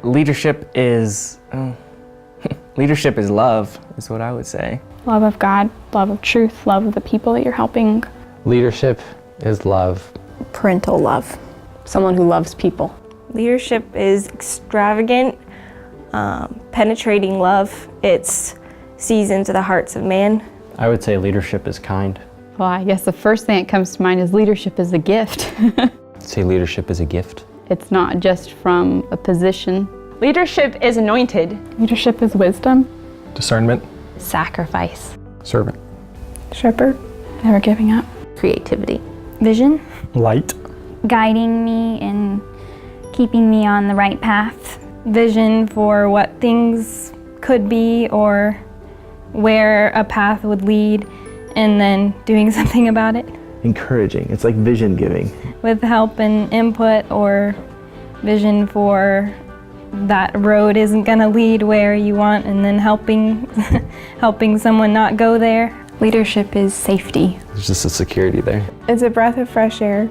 Leadership is leadership is love, is what I would say. Love of God, love of truth, love of the people that you're helping. Leadership is love. Parental love. Someone who loves people. Leadership is extravagant, penetrating love. It sees into the hearts of man. I would say leadership is kind. Well, I guess the first thing that comes to mind is leadership is a gift. I'd say leadership is a gift. It's not just from a position. Leadership is anointed. Leadership is wisdom. Discernment. Sacrifice. Servant. Shepherd. Never giving up. Creativity. Vision. Light. Guiding me and keeping me on the right path. Vision for what things could be or where a path would lead, and then doing something about it. Encouraging. It's like vision giving. With help and input, or vision for that road isn't gonna lead where you want, and then helping someone not go there. Leadership is safety. There's just a security there. It's a breath of fresh air.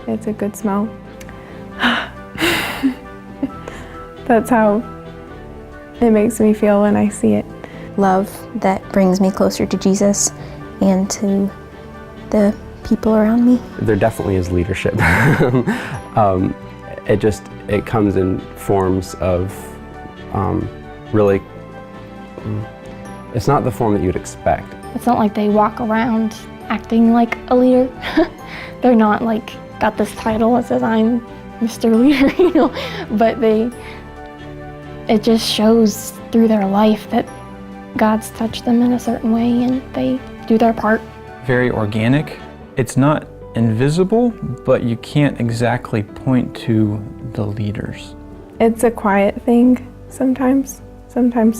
It's a good smell. That's how it makes me feel when I see it. Love that brings me closer to Jesus and to the people around me. There definitely is leadership. It comes in forms of really, it's not the form that you'd expect. It's not like they walk around acting like a leader. They're not like got this title that says I'm Mr. Leader, but it just shows through their life that God's touched them in a certain way and they do their part. Very organic. It's not invisible, but you can't exactly point to the leaders. It's a quiet thing sometimes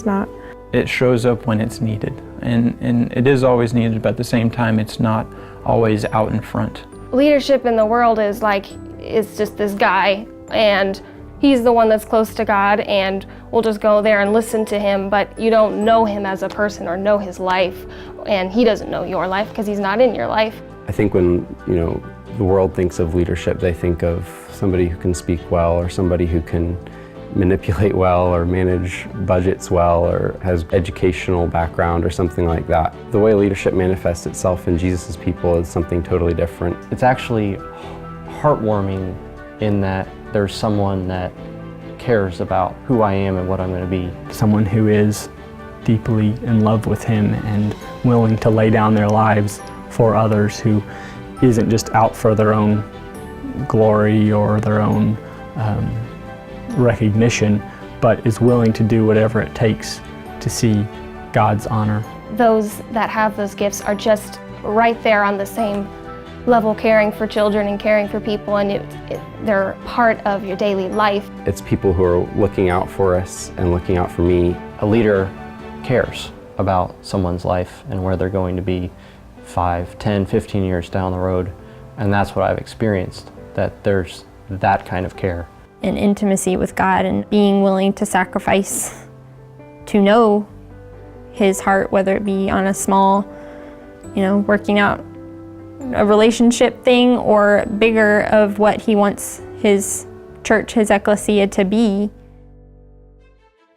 not. It shows up when it's needed, and it is always needed, but at the same time, it's not always out in front. Leadership in the world is just this guy, and he's the one that's close to God, and we'll just go there and listen to him, but you don't know him as a person or know his life, and he doesn't know your life because he's not in your life. I think when, the world thinks of leadership, they think of somebody who can speak well, or somebody who can manipulate well, or manage budgets well, or has educational background or something like that. The way leadership manifests itself in Jesus' people is something totally different. It's actually heartwarming in that there's someone that cares about who I am and what I'm going to be. Someone who is deeply in love with him and willing to lay down their lives for others, who isn't just out for their own glory or their own recognition, but is willing to do whatever it takes to see God's honor. Those that have those gifts are just right there on the same level, caring for children and caring for people, and they're part of your daily life. It's people who are looking out for us and looking out for me. A leader cares about someone's life and where they're going to be 5, 10, 15 years down the road, and that's what I've experienced, that there's that kind of care. An intimacy with God and being willing to sacrifice to know his heart, whether it be on a small, working out a relationship thing, or bigger of what he wants his church, his ecclesia to be.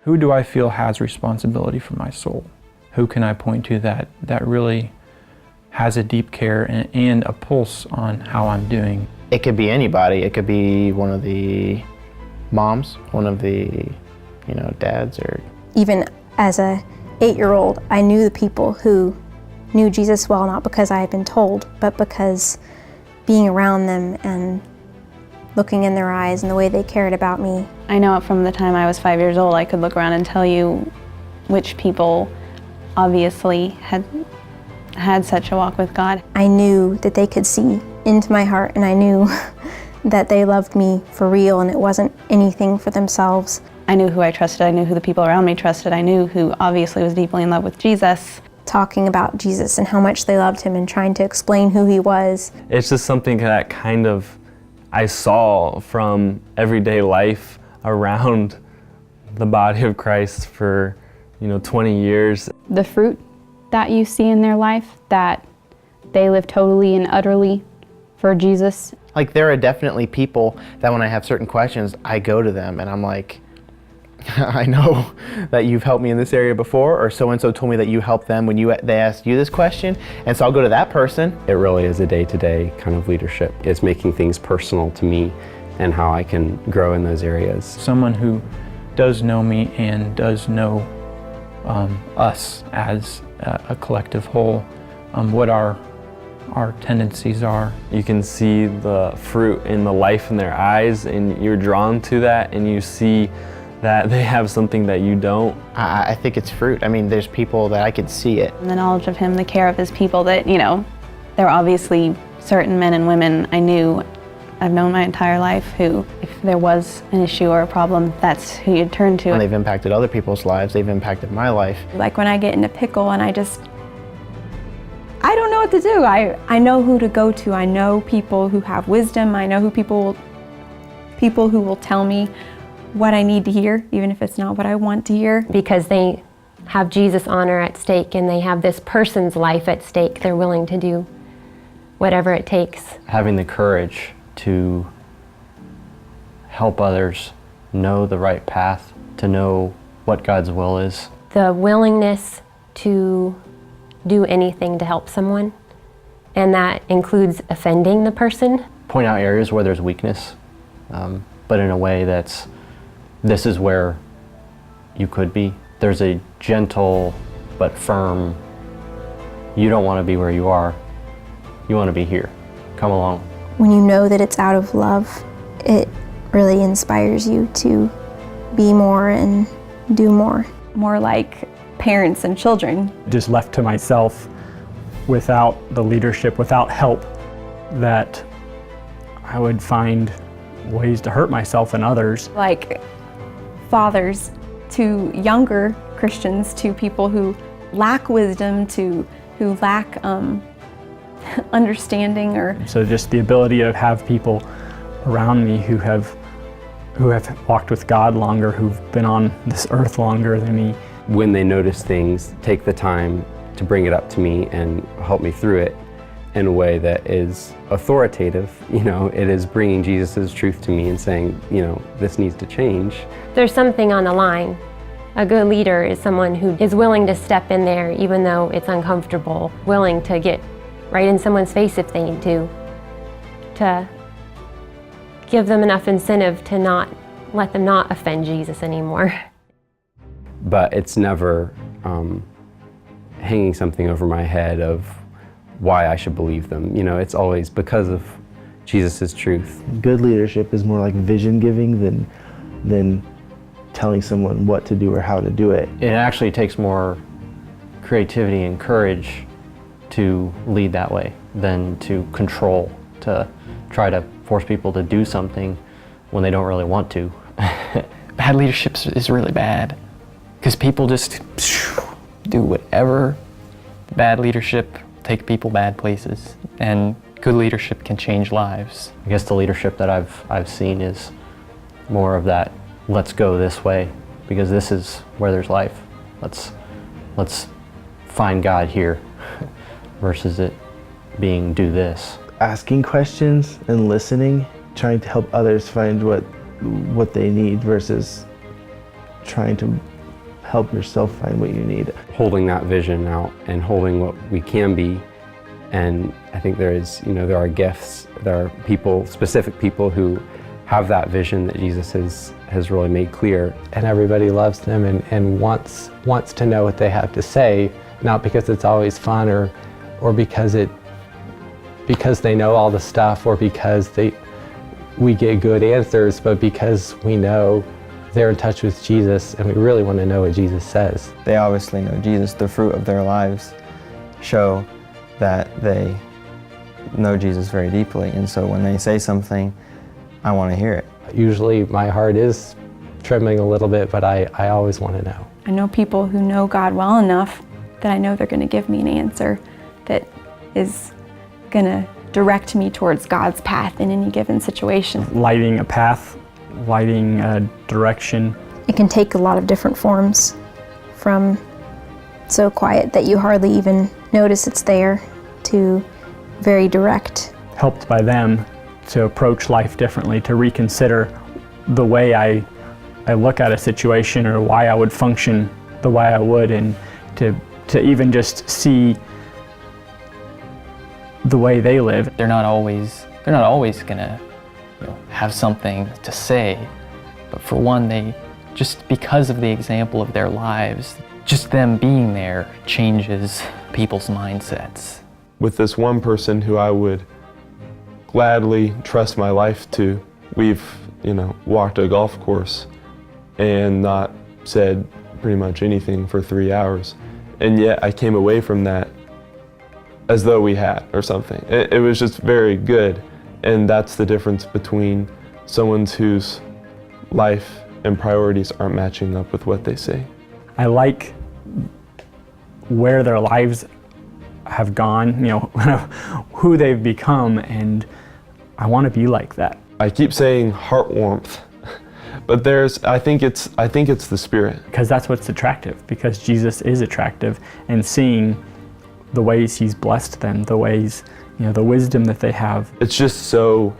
Who do I feel has responsibility for my soul? Who can I point to that really has a deep care and a pulse on how I'm doing? It could be anybody. It could be one of the moms, one of the, dads, or... Even as a 8-year-old, I knew the people who knew Jesus well, not because I had been told, but because being around them and looking in their eyes and the way they cared about me. I know from the time I was 5 years old, I could look around and tell you which people obviously had such a walk with God. I knew that they could see into my heart, and I knew that they loved me for real, and it wasn't anything for themselves. I knew who I trusted, I knew who the people around me trusted, I knew who obviously was deeply in love with Jesus. Talking about Jesus and how much they loved him and trying to explain who he was. It's just something that kind of I saw from everyday life around the body of Christ for 20 years. The fruit that you see in their life, that they live totally and utterly for Jesus. Like, there are definitely people that when I have certain questions, I go to them and I'm like, I know that you've helped me in this area before, or so-and-so told me that you helped them when they asked you this question, and so I'll go to that person. It really is a day-to-day kind of leadership. It's making things personal to me and how I can grow in those areas. Someone who does know me and does know us as a collective whole, what our tendencies are. You can see the fruit in the life in their eyes, and you're drawn to that, and you see that they have something that you don't. I think it's fruit. I mean, there's people that I could see it. The knowledge of him, the care of his people, that, you know, there are obviously certain men and women I've known my entire life who, if there was an issue or a problem, that's who you'd turn to. And they've impacted other people's lives, they've impacted my life. Like when I get in a pickle and I don't know what to do. I know who to go to. I know people who have wisdom. I know people who will tell me what I need to hear, even if it's not what I want to hear. Because they have Jesus' honor at stake and they have this person's life at stake, they're willing to do whatever it takes. Having the courage to help others know the right path, to know what God's will is. The willingness to do anything to help someone, and that includes offending the person. Point out areas where there's weakness, but in a way this is where you could be. There's a gentle but firm, you don't want to be where you are, you want to be here, come along. When you know that it's out of love, it really inspires you to be more and do more. More like parents and children. Just left to myself, without the leadership, without help, that I would find ways to hurt myself and others. Like fathers to younger Christians, to people who lack wisdom, who lack understanding. So just the ability to have people around me who have walked with God longer, who've been on this earth longer than me. When they notice things, take the time to bring it up to me and help me through it in a way that is authoritative. You know, it is bringing Jesus' truth to me and saying, you know, this needs to change. There's something on the line. A good leader is someone who is willing to step in there even though it's uncomfortable, willing to get right in someone's face if they need to give them enough incentive to not let them not offend Jesus anymore. But it's never hanging something over my head of why I should believe them. You know, it's always because of Jesus' truth. Good leadership is more like vision giving than telling someone what to do or how to do it. It actually takes more creativity and courage to lead that way than to control, to try to force people to do something when they don't really want to. Bad leadership is really bad because people just do whatever. Bad leadership take people bad places, and good leadership can change lives. I guess the leadership that I've seen is more of that, let's go this way because this is where there's life. Let's find God here versus it being do this. Asking questions and listening, trying to help others find what they need versus trying to help yourself find what you need. Holding that vision out and holding what we can be. And I think there are gifts, there are people, specific people who have that vision that Jesus has really made clear. And everybody loves them and wants to know what they have to say, not because it's always fun or because they know all the stuff or because we get good answers, but because we know they're in touch with Jesus and we really want to know what Jesus says. They obviously know Jesus. The fruit of their lives show that they know Jesus very deeply, and so when they say something, I want to hear it. Usually my heart is trembling a little bit, but I always want to know. I know people who know God well enough that I know they're going to give me an answer that is going to direct me towards God's path in any given situation. Lighting a path, lighting a direction. It can take a lot of different forms, from so quiet that you hardly even notice it's there to very direct. Helped by them to approach life differently, to reconsider the way I I look at a situation or why I would function the way I would, and to even just see the way they live. They're not always gonna have something to say, but for one, they just because of the example of their lives, just them being there changes people's mindsets. With this one person who I would gladly trust my life to, we've walked a golf course and not said pretty much anything for 3 hours, and yet I came away from that as though we had or something. It was just very good, and that's the difference between someone whose life and priorities aren't matching up with what they say. I like where their lives have gone, who they've become, and I want to be like that. I keep saying heart warmth, but I think it's the Spirit. Because that's what's attractive, because Jesus is attractive, and seeing the ways He's blessed them, the ways, the wisdom that they have. It's just so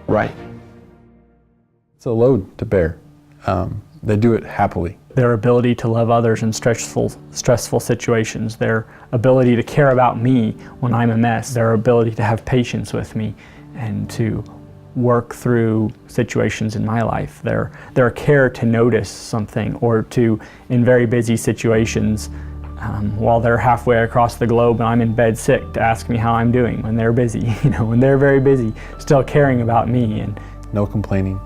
right. It's a load to bear. They do it happily. Their ability to love others in stressful situations, their ability to care about me when I'm a mess, their ability to have patience with me and to work through situations in my life, their care to notice something, or to, in very busy situations, while they're halfway across the globe and I'm in bed sick, to ask me how I'm doing when they're busy, when they're very busy, still caring about me. And no complaining,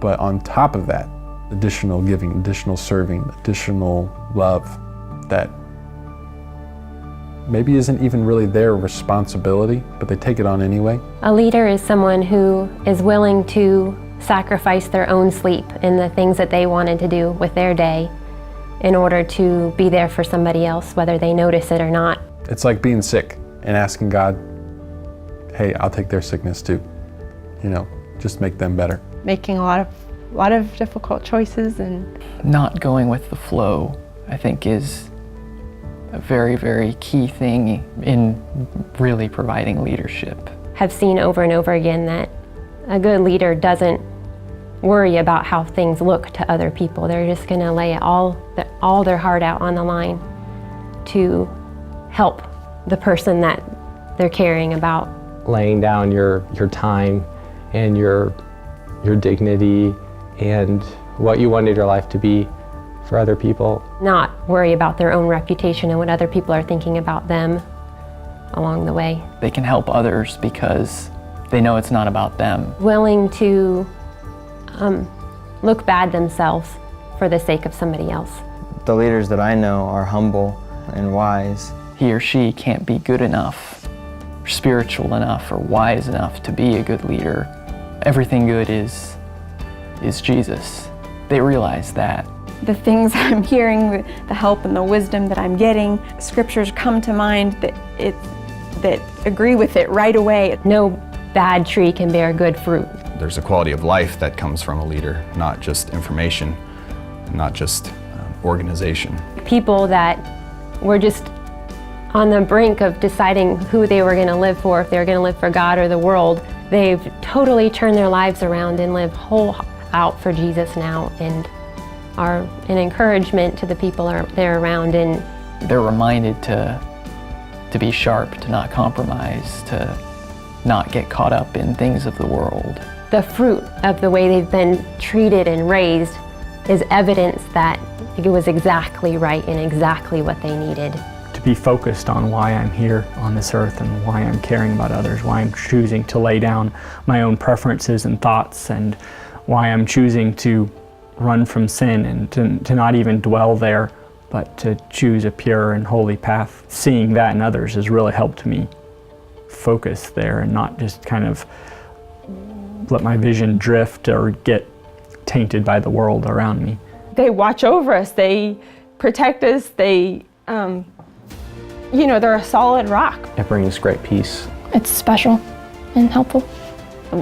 but on top of that, additional giving, additional serving, additional love that maybe isn't even really their responsibility, but they take it on anyway. A leader is someone who is willing to sacrifice their own sleep and the things that they wanted to do with their day in order to be there for somebody else, whether they notice it or not. It's like being sick and asking God, hey, I'll take their sickness too. Just make them better. Making a lot of difficult choices and not going with the flow, I think, is a very, very key thing in really providing leadership. Have seen over and over again that a good leader doesn't worry about how things look to other people. They're just going to lay all their heart out on the line to help the person that they're caring about. Laying down your time and your dignity and what you wanted your life to be for other people. Not worry about their own reputation and what other people are thinking about them along the way. They can help others because they know it's not about them. Willing to look bad themselves for the sake of somebody else. The leaders that I know are humble and wise. He or she can't be good enough, or spiritual enough, or wise enough to be a good leader. Everything good is Jesus. They realize that. The things I'm hearing, the help and the wisdom that I'm getting, scriptures come to mind that agree with it right away. No bad tree can bear good fruit. There's a quality of life that comes from a leader, not just information, not just organization. People that were just on the brink of deciding who they were going to live for, if they were going to live for God or the world, they've totally turned their lives around and live whole out for Jesus now, and are an encouragement to the people they're around. And they're reminded to be sharp, to not compromise, to not get caught up in things of the world. The fruit of the way they've been treated and raised is evidence that it was exactly right and exactly what they needed. To be focused on why I'm here on this earth and why I'm caring about others, why I'm choosing to lay down my own preferences and thoughts, and why I'm choosing to run from sin and to not even dwell there, but to choose a pure and holy path. Seeing that in others has really helped me focus there and not just kind of let my vision drift or get tainted by the world around me. They watch over us, they protect us, they're a solid rock. It brings great peace. It's special and helpful.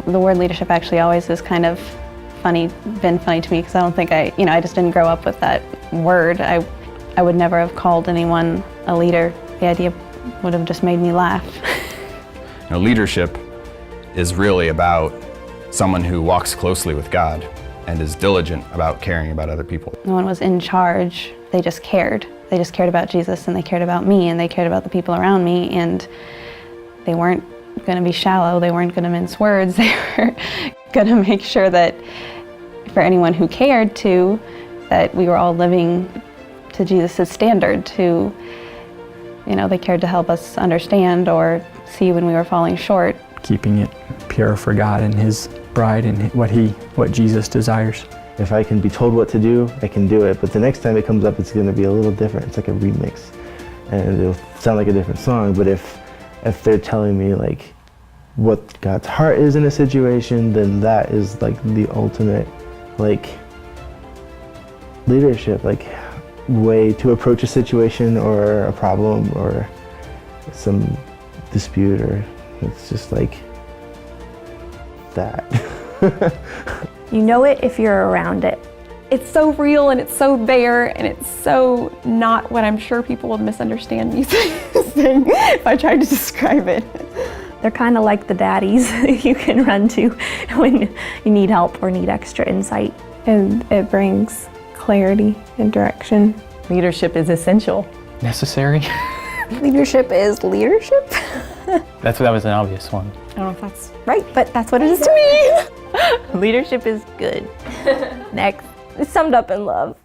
The word leadership actually always is kind of been funny to me, because I don't think I just didn't grow up with that word. I would never have called anyone a leader. The idea would have just made me laugh. Leadership is really about someone who walks closely with God and is diligent about caring about other people. No one was in charge. They just cared. They just cared about Jesus, and they cared about me, and they cared about the people around me, and they weren't going to be shallow. They weren't going to mince words. They were going to make sure that for anyone who cared to, that we were all living to Jesus' standard, to, you know, they cared to help us understand or see when we were falling short. Keeping it pure for God and His bride and what Jesus desires. If I can be told what to do, I can do it. But the next time it comes up, it's going to be a little different. It's like a remix, and it'll sound like a different song. But if they're telling me like what God's heart is in a situation, then that is like the ultimate like leadership, like way to approach a situation or a problem or some dispute, or it's just like that. You know it if you're around it. It's so real and it's so there and it's so not what I'm sure people would misunderstand me saying if I tried to describe it. They're kind of like the daddies you can run to when you need help or need extra insight. And it brings clarity and direction. Leadership is essential. Necessary? Leadership is leadership? That was an obvious one. I don't know if that's right, but that's what it is to me. Leadership is good. Next. It's summed up in love.